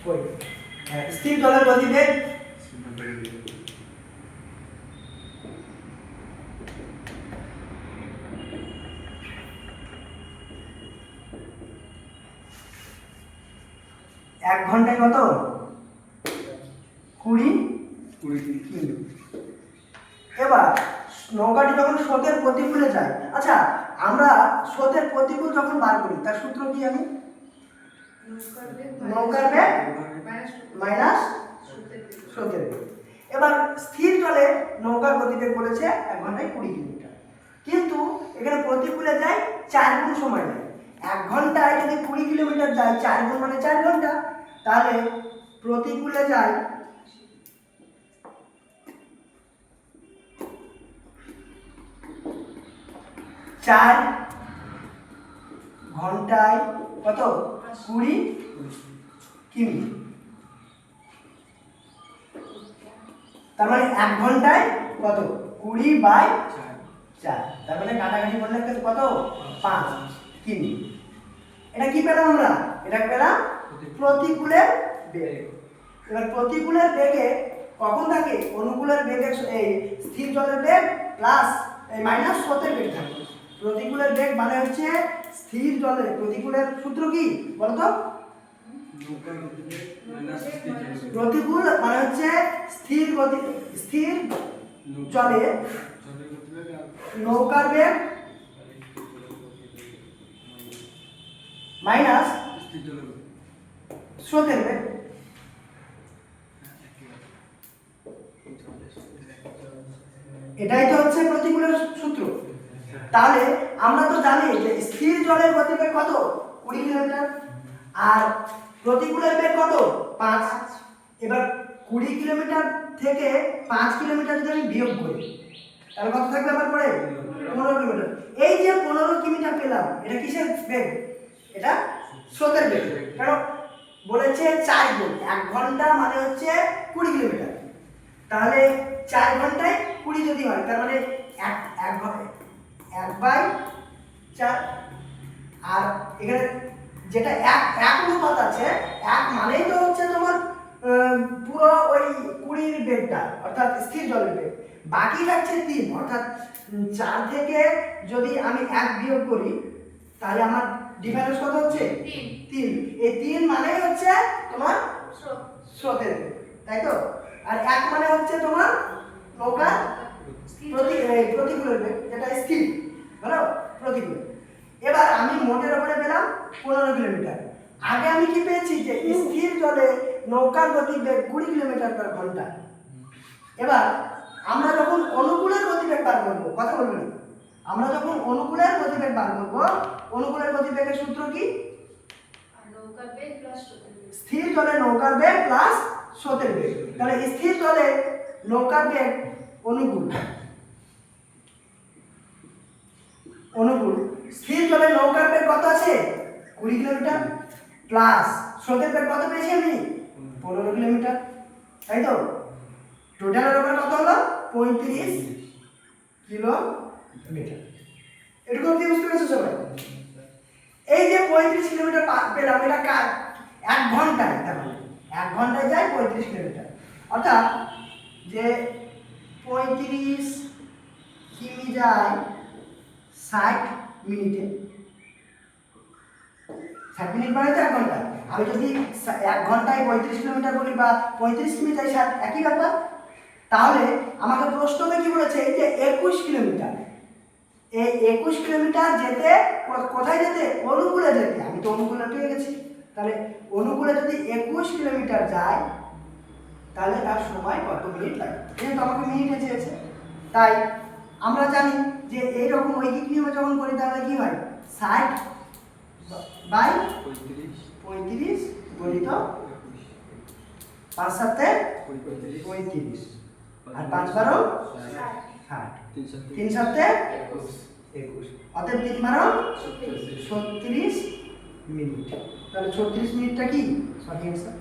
ওই স্থির জলের গতিবেগ এক ঘন্টায় কত 20 কিমি। এবার নৌকাটি যখন স্রোতের প্রতিকূলে যায়, আচ্ছা আমরা স্রোতের প্রতিকূল যখন বার করি তার সূত্র কি আমি নৌকার বেগ মাইনাস স্রোতের বেগ। এবার স্থির জলে নৌকার গতিবেগ বলেছে 1 ঘন্টায় 20 কিলোমিটার, কিন্তু এখানে প্রতিকূলে যায় 4 গুণ সময় নেয়। 1 ঘন্টায় যদি 20 কিলোমিটার যায় 4 গুণ মানে 4 ঘন্টা, তাহলে প্রতিকূলে যায় 4 ঘন্টায় কত 20 কিমি। তার মানে 1 ঘন্টায় কত 20/4, তার মানে কাটাকাটি করলে কত 5 কিমি। এটা কি পেলাম আমরা? এটা পেলাম প্রতিকূলের বেগ। এবার প্রতিকূলের বেগে কখন থাকে? অনুকূলের বেগে এই স্থির জলের বেগ প্লাস মাইনাস স্রোতের বেগ থাকে। প্রতিকূলের বেগ মানে হচ্ছে স্থির জলে প্রতিকূলের সূত্র কি বলতো? প্রতিকূল মানে হচ্ছে স্থির জলে নৌকার বেগ মাইনাস স্রোতের বেগ। এটাই তো হচ্ছে প্রতিকূলের সূত্র। তাহলে আমরা তো জানি যে স্থির জলের গতিবেগ কত 20 কিলোমিটার আর প্রতিকূলের বেগ কত 5। এবার 20 কিলোমিটার থেকে 5 কিলোমিটার যদি আমি বিয়োগ করি তাহলে কত থাকবে আমার পরে 15 কিলোমিটার। এই যে 15 কিলোমিটার পেলাম এটা কিসের বেগ? এটা স্রোতের বেগ। কারণ বলেছে 4 গুণ, 1 ঘন্টা মানে হচ্ছে 20 কিলোমিটার, তাহলে 4 ঘন্টায় 20 যদি হয় তার মানে 1/4। আর এখানে যেটা 1 অনুপাত আছে, 1 মানেই তো হচ্ছে তোমার পুরো ওই 20 বেগটা অর্থাৎ স্থির জলের বেগ। বাকি থাকছে 3, অর্থাৎ 4 থেকে যদি আমি 1 বিয়োগ করি তাহলে আমার ডিফারেন্স কত হচ্ছে 3। এই 3 মানেই হচ্ছে তোমার স্রোতের বেগ, তাই তো? আর 1 মানে হচ্ছে তোমার নৌকার প্রতিকূলের বেগ, যেটা স্থির হলো প্রতিকূল। এবার আমি মোটের উপরে পেলাম 15 কিলোমিটার। আগে আমি কি পেয়েছি যে স্থির জলে নৌকার গতিবেগ 20 কিলোমিটার পার ঘন্টা। এবার আমরা যখন অনুকূলের গতিবেগ বার করবো, কথা বলবেন, আমরা যখন অনুকূলের গতিবেগ বার করবো, অনুকূলের গতিবেগের সূত্র কি? স্থির জলে নৌকার বেগ প্লাস স্রোতের বেগ। তাহলে স্থির জলে নৌকার বেগ অনুকূল, স্থির জলে নৌকার বেগ কত আছে 20 কিলোমিটার প্লাস স্রোতের বেগ কত পেয়েছি আমি 15 কিলোমিটার, তাই তো? টোটালের উপর কত হলো 35 কিলোমিটার। এটুকু কি বুঝতে পেরেছো সবাই? এই যে 35 কিলোমিটার পেলাম, এটা কার 1 ঘন্টায়, তাহলে 1 ঘন্টায় যায় 35 কিলোমিটার, অর্থাৎ যে 35 কিমি যায় 60 মিনিটে। 60 মিনিট মানে তো 1 ঘন্টা। আমি যদি 1 ঘন্টায় 35 কিলোমিটার বলি বা 35 কিমি যাই 60, একই ব্যাপার। তাহলে আমাকে প্রশ্নতে কি বলেছে? এই যে 21 কিলোমিটার, এই 21 কিলোমিটার যেতে কোথায় যেতে? অনুকূলে যেতে। আমি তো অনুকূলে পেয়ে গেছি, তাহলে অনুকূলে যদি 21 কিলোমিটার যায় তাহলে তার সময় কত মিনিট লাগে? যেহেতু আমাকে মিনিটে চেয়েছে, তাই আমরা জানি যে এইরকম ঐকিক নিয়মে যখন করি তাহলে কি হয় 60/35 গণিত 5 7 35 আর 5 12 60, 3 7 21, অতএব 3 12 36 মিনিট। তাহলে 36 মিনিটটা কি সঠিক অ্যান্সার।